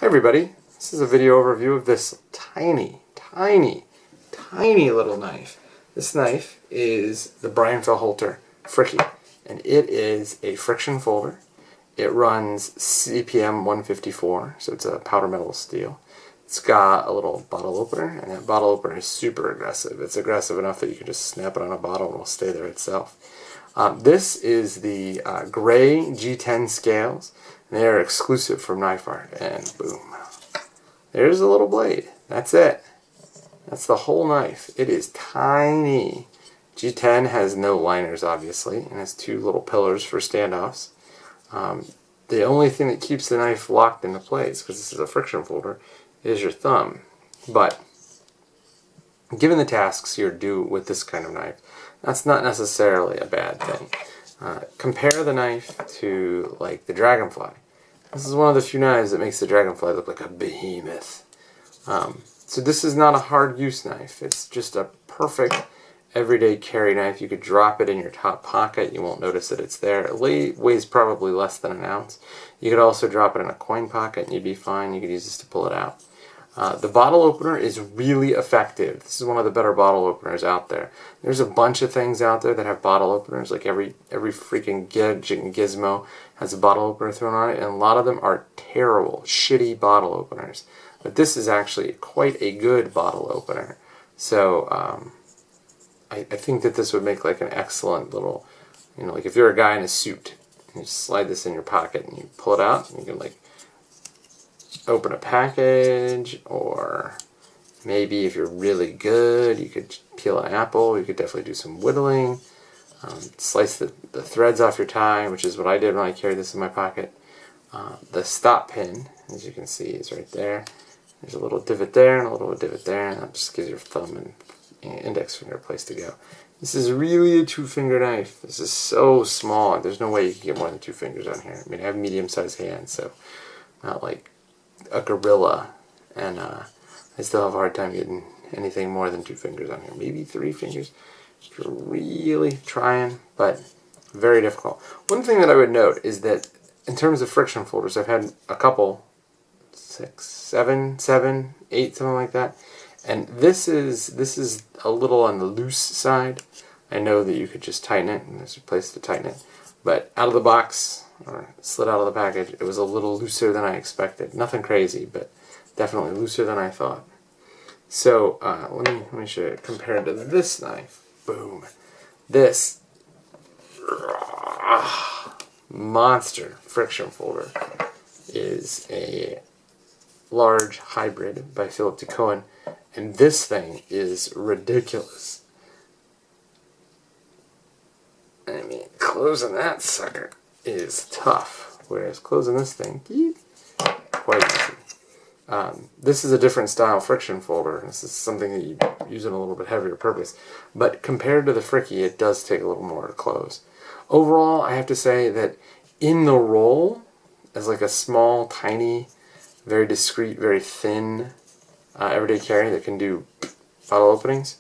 everybody, this is a video overview of this tiny little knife. This knife is the Fellhoelter Frikkie, and it is a friction folder. It runs CPM 154, so it's a powder metal steel. It's got a little bottle opener, and that bottle opener is super aggressive. It's aggressive enough that you can just snap it on a bottle and it'll stay there itself. This is the gray G10 scales. They are exclusive from Knife Art, and boom. There's a little blade. That's it. That's the whole knife. It is tiny. G10 has no liners, obviously, and has two little pillars for standoffs. The only thing that keeps the knife locked into place, because this is a friction folder, is your thumb. But given the tasks you're due with this kind of knife, that's not necessarily a bad thing. Compare the knife to, like, the Dragonfly. This is one of the few knives that makes the Dragonfly look like a behemoth. So this is not a hard use knife. It's just a perfect everyday carry knife. You could drop it in your top pocket. You won't notice that it's there. It weighs probably less than an ounce. You could also drop it in a coin pocket and you'd be fine. You could use this to pull it out. The bottle opener is really effective. This is one of the better bottle openers out there. There's a bunch of things out there that have bottle openers, like every freaking gadget and gizmo has a bottle opener thrown on it, and a lot of them are terrible, shitty bottle openers. But this is actually quite a good bottle opener. So I think that this would make like an excellent little, like if you're a guy in a suit, you just slide this in your pocket and you pull it out, and you can like open a package, or maybe if you're really good, you could peel an apple. You could definitely do some whittling, slice the threads off your tie, which is what I did when I carried this in my pocket. The stop pin, as you can see, is right there. There's a little divot there and a little divot there, and that just gives your thumb and index finger a place to go. This is really a 2-finger knife. This is so small. There's no way you can get more than 2 fingers on here. I mean, I have medium-sized hands, so not like a gorilla, and I still have a hard time getting anything more than 2 fingers on here. Maybe 3 fingers if you're really trying, but very difficult. One thing that I would note is that in terms of friction folders, I've had a couple, 6, 7, 8, something like that, and this is a little on the loose side. I know that you could just tighten it, and there's a place to tighten it, but out of the box, or slid out of the package, it was a little looser than I expected. Nothing crazy, but definitely looser than I thought. So let me show you, compared to this knife. Boom. This monster friction folder is a large hybrid by Philip de Cohen, and this thing is ridiculous. I mean, closing that sucker is tough, whereas closing this thing, quite easy. This is a different style friction folder. This is something that you use in a little bit heavier purpose, but compared to the Frikkie, it does take a little more to close. Overall, I have to say that in the roll, as like a small, tiny, very discreet, very thin everyday carry that can do bottle openings,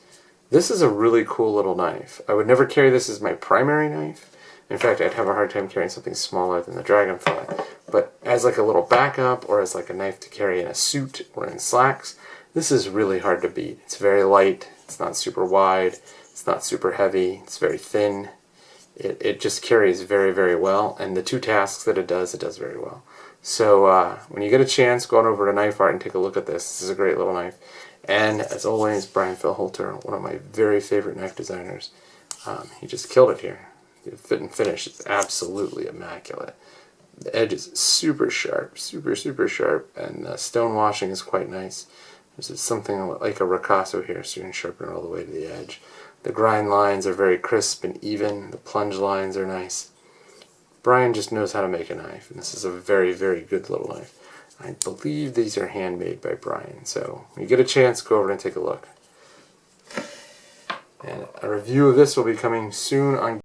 this is a really cool little knife. I would never carry this as my primary knife. In fact, I'd have a hard time carrying something smaller than the Dragonfly. But as like a little backup, or as like a knife to carry in a suit or in slacks, this is really hard to beat. It's very light, it's not super wide, it's not super heavy, it's very thin. It just carries very, very well, and the 2 tasks that it does very well. So when you get a chance, go on over to Knife Art and take a look at this. This is a great little knife. And as always, Fellhoelter, one of my very favorite knife designers. He just killed it here. The fit and finish is absolutely immaculate. The edge is super sharp, super sharp, and the stone washing is quite nice. There's something like a ricasso here, so you can sharpen it all the way to the edge. The grind lines are very crisp and even. The plunge lines are nice. Brian just knows how to make a knife, and this is a very, very good little knife. I believe these are handmade by Brian, so when you get a chance, go over and take a look. And a review of this will be coming soon on